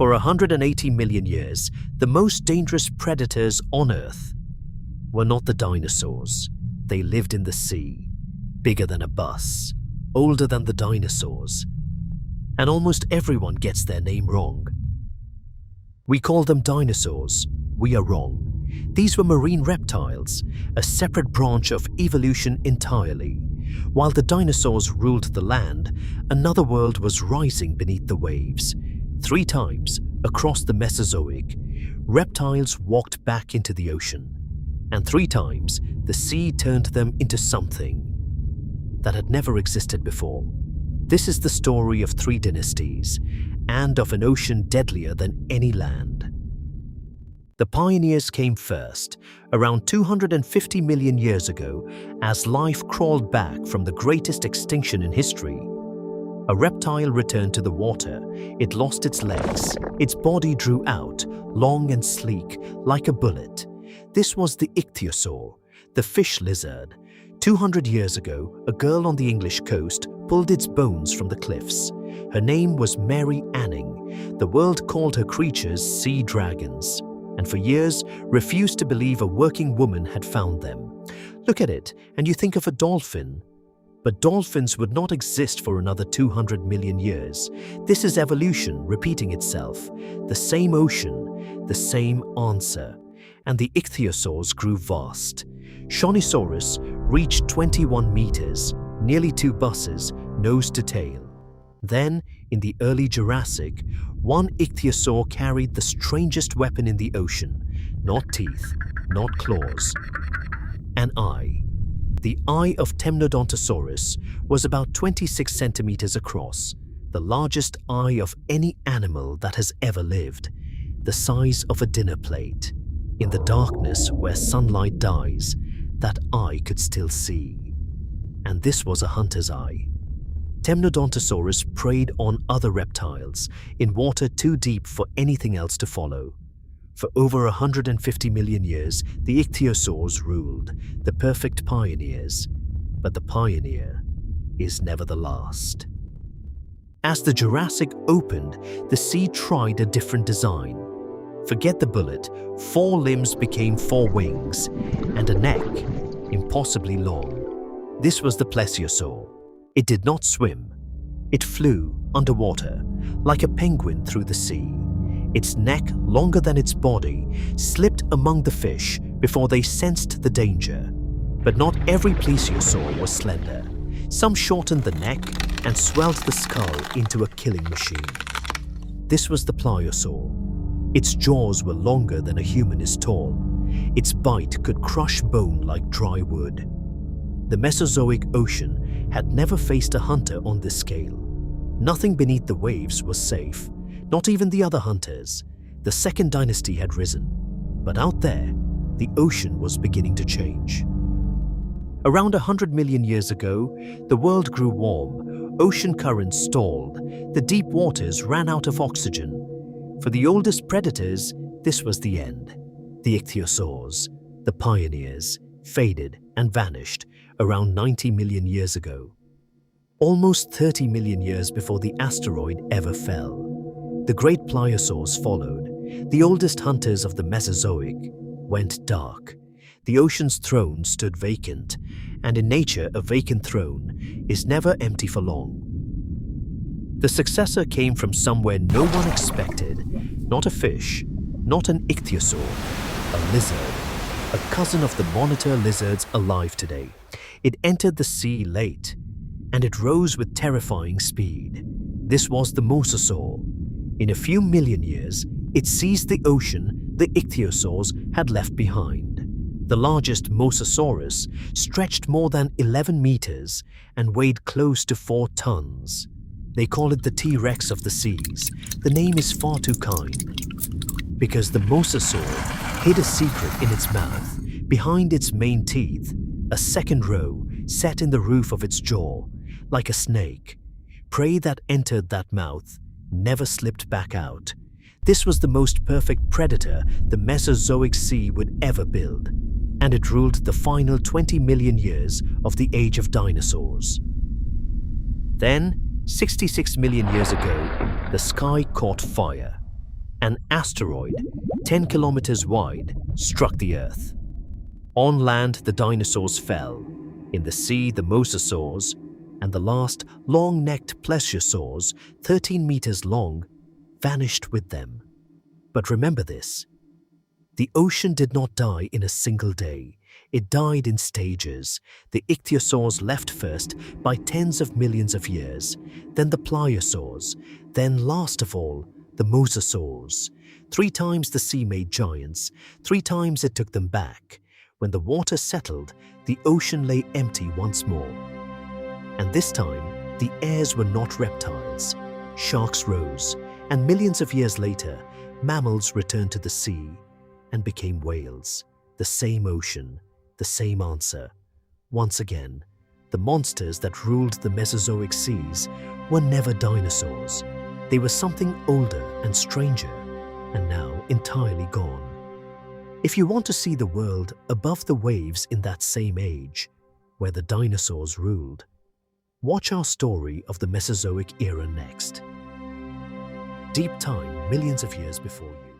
For 180 million years, the most dangerous predators on Earth were not the dinosaurs. They lived in the sea, bigger than a bus, older than the dinosaurs. And almost everyone gets their name wrong. We call them dinosaurs. We are wrong. These were marine reptiles, a separate branch of evolution entirely. While the dinosaurs ruled the land, another world was rising beneath the waves. 3 times across the Mesozoic, reptiles walked back into the ocean. And 3 times, the sea turned them into something that had never existed before. This is the story of 3 dynasties, and of an ocean deadlier than any land. The pioneers came first, around 250 million years ago, as life crawled back from the greatest extinction in history. A reptile returned to the water. It lost its legs. Its body drew out, long and sleek, like a bullet. This was the ichthyosaur, the fish lizard. 200 years ago, a girl on the English coast pulled its bones from the cliffs. Her name was Mary Anning. The world called her creatures sea dragons, and for years refused to believe a working woman had found them. Look at it, and you think of a dolphin. But dolphins would not exist for another 200 million years. This is evolution repeating itself. The same ocean, the same answer. And the ichthyosaurs grew vast. Shonisaurus reached 21 meters, nearly 2 buses, nose to tail. Then, in the early Jurassic, one ichthyosaur carried the strangest weapon in the ocean. Not teeth, not claws. An eye. The eye of Temnodontosaurus was about 26 centimeters across, the largest eye of any animal that has ever lived, the size of a dinner plate. In the darkness where sunlight dies, that eye could still see. And this was a hunter's eye. Temnodontosaurus preyed on other reptiles in water too deep for anything else to follow. For over 150 million years, the ichthyosaurs ruled, the perfect pioneers. But the pioneer is never the last. As the Jurassic opened, the sea tried a different design. Forget the bullet, 4 limbs became 4 wings, and a neck, impossibly long. This was the plesiosaur. It did not swim. It flew underwater, like a penguin through the sea. Its neck, longer than its body, slipped among the fish before they sensed the danger. But not every plesiosaur was slender. Some shortened the neck and swelled the skull into a killing machine. This was the pliosaur. Its jaws were longer than a human is tall. Its bite could crush bone like dry wood. The Mesozoic ocean had never faced a hunter on this scale. Nothing beneath the waves was safe, not even the other hunters. The second dynasty had risen. But out there, the ocean was beginning to change. Around 100 million years ago, the world grew warm. Ocean currents stalled. The deep waters ran out of oxygen. For the oldest predators, this was the end. The ichthyosaurs, the pioneers, faded and vanished around 90 million years ago. Almost 30 million years before the asteroid ever fell. The great pliosaurs followed. The oldest hunters of the Mesozoic went dark. The ocean's throne stood vacant, and in nature a vacant throne is never empty for long. The successor came from somewhere no one expected. Not a fish, not an ichthyosaur, a lizard, a cousin of the monitor lizards alive today. It entered the sea late, and it rose with terrifying speed. This was the mosasaur. In a few million years, it seized the ocean the ichthyosaurs had left behind. The largest Mosasaurus stretched more than 11 meters and weighed close to 4 tons. They call it the T-Rex of the seas. The name is far too kind, because the mosasaur hid a secret in its mouth. Behind its main teeth, a second row set in the roof of its jaw, like a snake. Prey that entered that mouth never slipped back out. This was the most perfect predator the Mesozoic sea would ever build, and it ruled the final 20 million years of the age of dinosaurs. Then, 66 million years ago, the sky caught fire. An asteroid, 10 kilometers wide, struck the Earth. On land, the dinosaurs fell. In the sea, the mosasaurs, and the last long-necked plesiosaurs, 13 meters long, vanished with them. But remember this: the ocean did not die in a single day. It died in stages. The ichthyosaurs left first by tens of millions of years, then the pliosaurs, then last of all, the mosasaurs. 3 times the sea made giants, 3 times it took them back. When the water settled, the ocean lay empty once more. And this time, the heirs were not reptiles. Sharks rose, and millions of years later, mammals returned to the sea and became whales. The same ocean, the same answer. Once again, the monsters that ruled the Mesozoic seas were never dinosaurs. They were something older and stranger, and now entirely gone. If you want to see the world above the waves in that same age, where the dinosaurs ruled, watch our story of the Mesozoic era next. Deep time, millions of years before you.